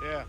Yeah.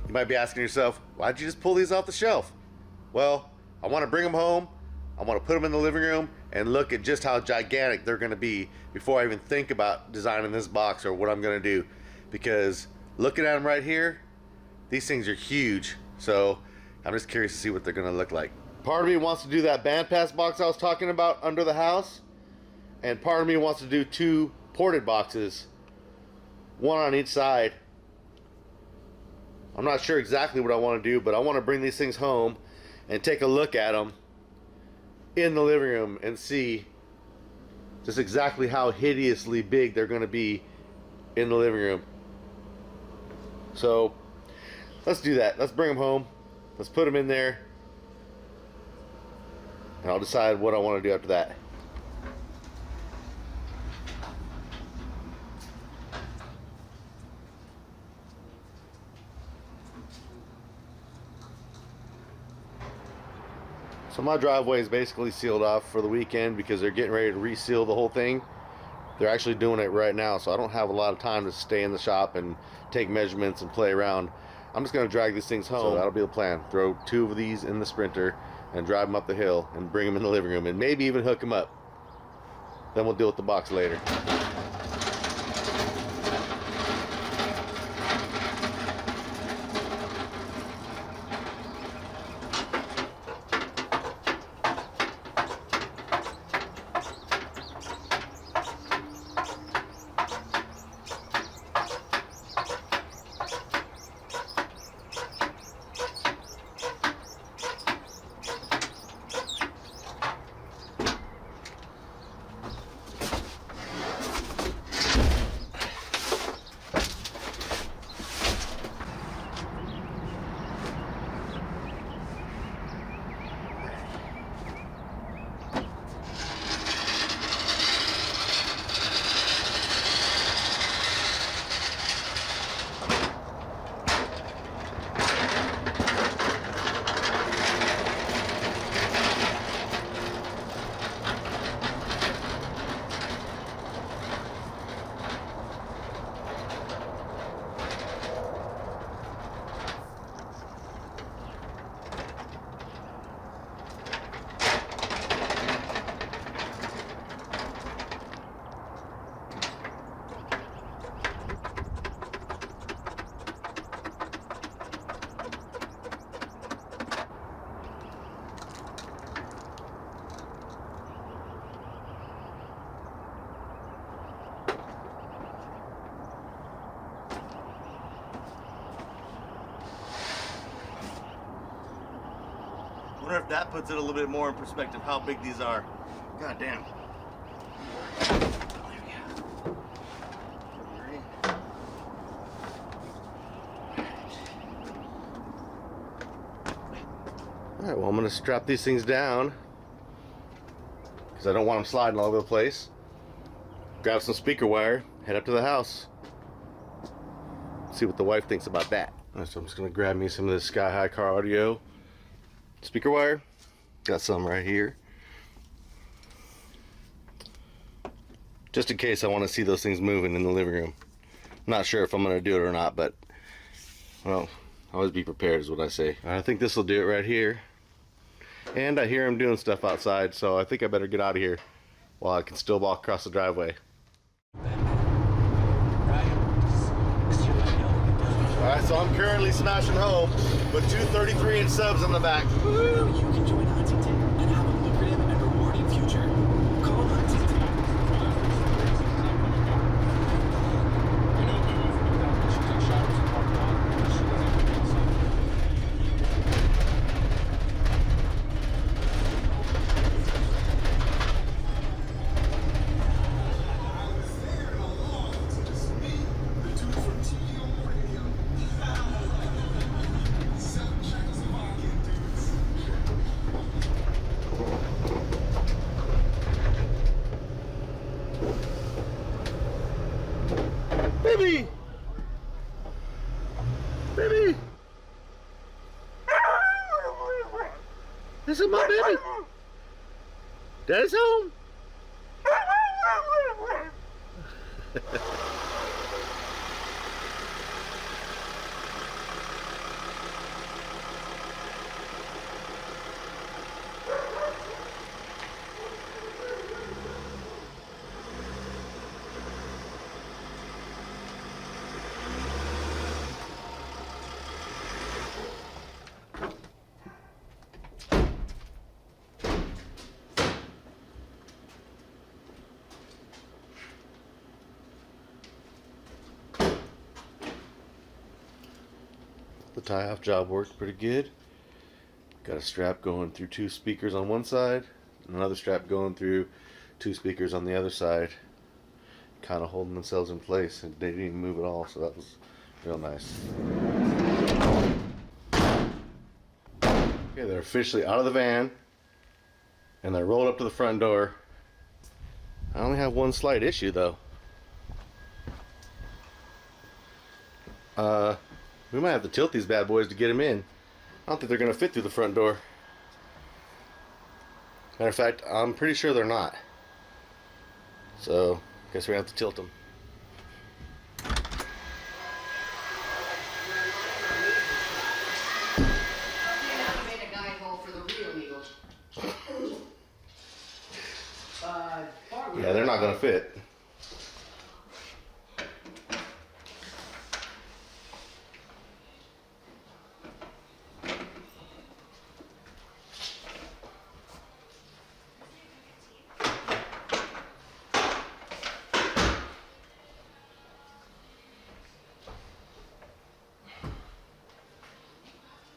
You might be asking yourself, why'd you just pull these off the shelf? Well, I want to bring them home, I want to put them in the living room and look at just how gigantic they're going to be before I even think about designing this box or what I'm going to do. Because looking at them right here, these things are huge. So I'm just curious to see what they're going to look like. Part of me wants to do that bandpass box I was talking about under the house, and part of me wants to do two ported boxes, one on each side. I'm not sure exactly what I want to do, but I want to bring these things home and take a look at them in the living room and see just exactly how hideously big they're going to be in the living room. So let's do that. Let's bring them home. Let's put them in there, and I'll decide what I want to do after that. So my driveway is basically sealed off for the weekend because they're getting ready to reseal the whole thing. They're actually doing it right now, so I don't have a lot of time to stay in the shop and take measurements and play around. I'm just going to drag these things home. So that'll be the plan. Throw two of these in the Sprinter and drive them up the hill and bring them in the living room and maybe even hook them up. Then we'll deal with the box later. I wonder if that puts it a little bit more in perspective how big these are. God damn. Alright, well, I'm going to strap these things down because I don't want them sliding all over the place. Grab some speaker wire, head up to the house. See what the wife thinks about that. Alright, so I'm just going to grab me some of this Sky High car audio speaker wire. Got some right here, just in case I want to see those things moving in the living room. I'm not sure if I'm going to do it or not, but well, always be prepared is what I say. I think this will do it right here, and I hear him doing stuff outside, so I think I better get out of here while I can still walk across the driveway. Alright, so I'm currently smashing home with two 33-inch subs in the back. Now you can join Huntington and have a lucrative and rewarding future. Call Huntington. Baby! Baby! This is my baby! Daddy's home! The tie-off job worked pretty good. Got a strap going through two speakers on one side, and another strap going through two speakers on the other side, kind of holding themselves in place, and they didn't even move at all, so that was real nice. Okay, they're officially out of the van, and they're rolled up to the front door. I only have one slight issue though. We might have to tilt these bad boys to get them in. I don't think they're going to fit through the front door. Matter of fact, I'm pretty sure they're not. So, guess we're going to have to tilt them. Yeah, they're not going to fit.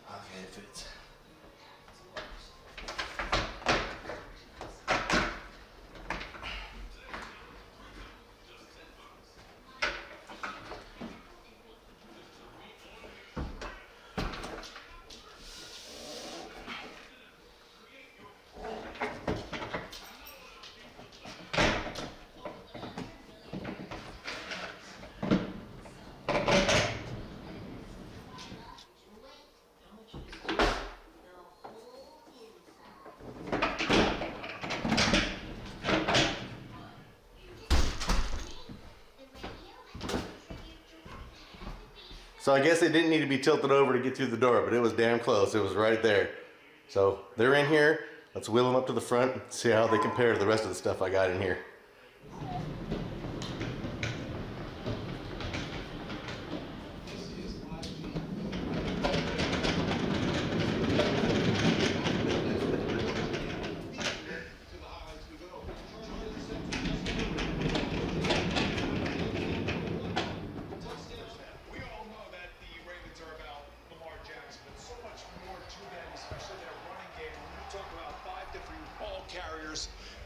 Okay, it fits. So I guess it didn't need to be tilted over to get through the door, but it was damn close. It was right there. So they're in here. Let's wheel them up to the front and see how they compare to the rest of the stuff I got in here.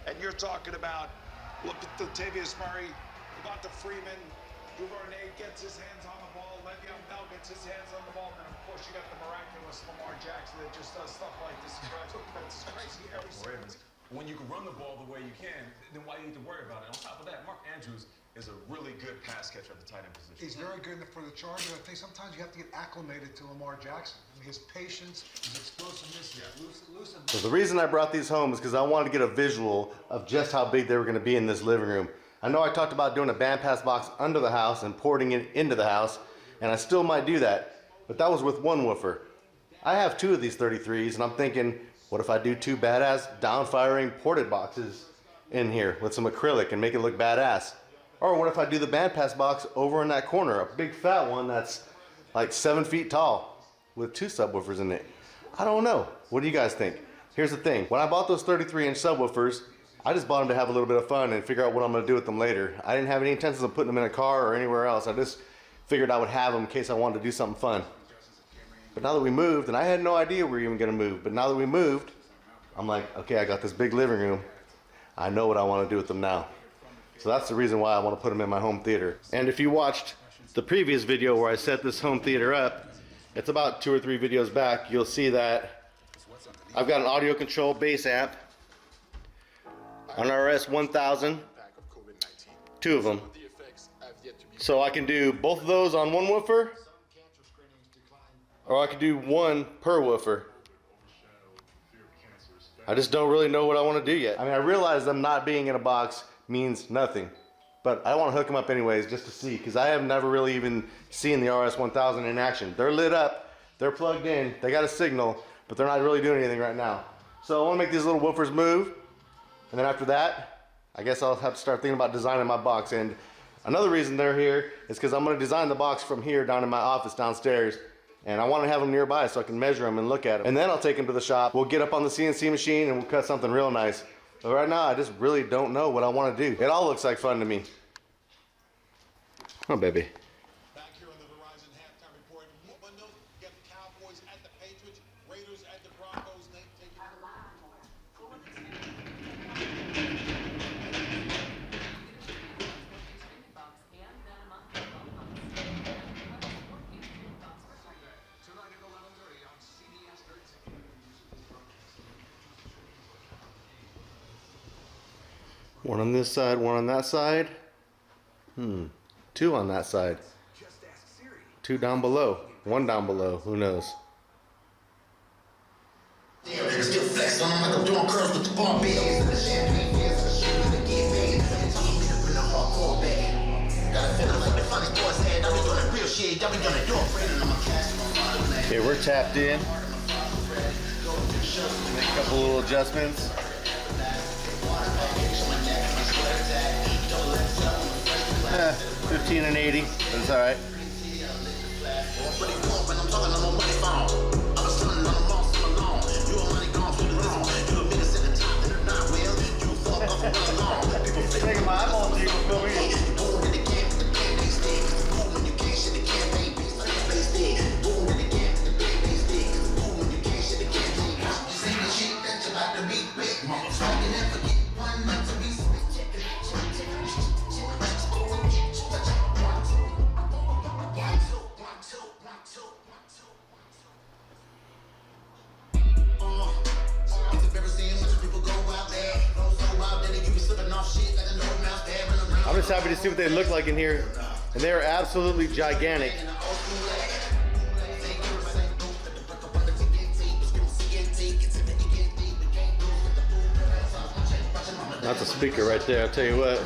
And you're talking about, look at Latavius Murray, Devonta Freeman, Duvernay gets his hands on the ball, Le'Veon Bell gets his hands on the ball, and of course you got the miraculous Lamar Jackson that just does stuff like this. That's crazy every series. When you can run the ball the way you can, then why do you need to worry about it? On top of that, Mark Andrews is a really good pass catcher at the tight end position. He's very good for the Chargers. I think sometimes you have to get acclimated to Lamar Jackson. I mean, his patience, his explosiveness, loose and So the reason I brought these home is because I wanted to get a visual of just how big they were going to be in this living room. I know I talked about doing a bandpass box under the house and porting it into the house, and I still might do that, but that was with one woofer. I have two of these 33s, and I'm thinking, what if I do two badass down-firing ported boxes in here with some acrylic and make it look badass? Or what if I do the bandpass box over in that corner, a big fat one that's like 7 feet tall with 2 subwoofers in it. I don't know. What do you guys think? Here's the thing. When I bought those 33-inch subwoofers, I just bought them to have a little bit of fun and figure out what I'm going to do with them later. I didn't have any intentions of putting them in a car or anywhere else. I just figured I would have them in case I wanted to do something fun. But now that we moved, and I had no idea we were even going to move, but now that we moved, I'm like, okay, I got this big living room. I know what I want to do with them now. So that's the reason why I want to put them in my home theater. And if you watched the previous video where I set this home theater up, it's about 2 or 3 videos back, you'll see that I've got an audio control bass amp, an RS 1000, 2 of them. So I can do both of those on one woofer, or I can do one per woofer. I just don't really know what I want to do yet. I mean, I realize them not being in a box means nothing, but I want to hook them up anyways just to see, because I have never really even seen the RS 1000 in action. They're lit up, they're plugged in, they got a signal, but they're not really doing anything right now. So I want to make these little woofers move, and then after that, I guess I'll have to start thinking about designing my box. And another reason they're here is because I'm going to design the box from here down in my office downstairs, and I want to have them nearby so I can measure them and look at them. And then I'll take them to the shop. We'll get up on the CNC machine and we'll cut something real nice. But right now, I just really don't know what I want to do. It all looks like fun to me. Oh, baby. Back here on the Verizon halftime report, what note? You got the Cowboys at the Patriots, Raiders at the Broncos. Nate, take it. Tonight at 11:30 on CBS 13. One on this side, one on that side. 2 on that side. 2 down below. 1 down below. Who knows? Still flex on them like I'm doing curls with the bar bills. The champagne beers, the shit to get paid. Bring the hardcore back. Got a feeling like the funny boy said, I be doing real shit. I be doing door friend, and I'm a cash from my Okay, we're tapped in. Make a couple little adjustments. 15 and 80, but it's alright. Taking my eyeballs to you for filming. I'm just happy to see what they look like in here, and they are absolutely gigantic. That's a speaker right there, I'll tell you what.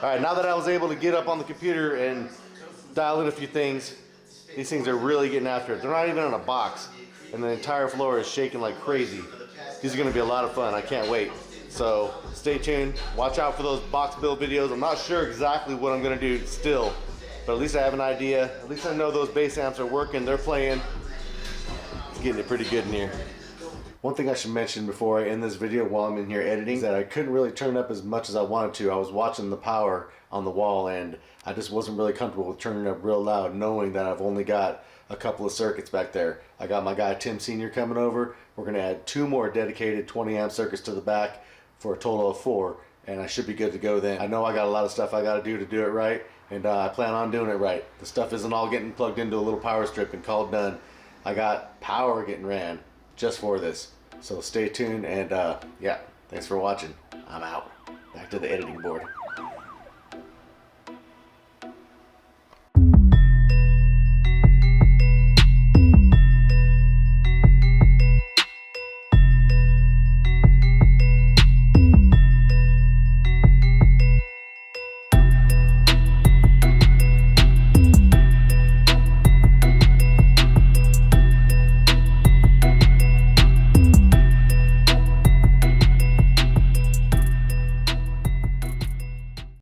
Alright, now that I was able to get up on the computer and dial in a few things, these things are really getting after it. They're not even in a box, and the entire floor is shaking like crazy. These are going to be a lot of fun. I can't wait. So stay tuned. Watch out for those box build videos. I'm not sure exactly what I'm going to do still, but at least I have an idea. At least I know those bass amps are working. They're playing. It's getting it pretty good in here. One thing I should mention before I end this video while I'm in here editing is that I couldn't really turn it up as much as I wanted to. I was watching the power on the wall, and I just wasn't really comfortable with turning it up real loud, knowing that I've only got a couple of circuits back there. I got my guy Tim Sr. coming over. We're going to add 2 more dedicated 20 amp circuits to the back for a total of 4, and I should be good to go then. I know I got a lot of stuff I got to do it right, and I plan on doing it right. The stuff isn't all getting plugged into a little power strip and called done. I got power getting ran just for this. So stay tuned, and yeah, thanks for watching. I'm out. Back to the editing board.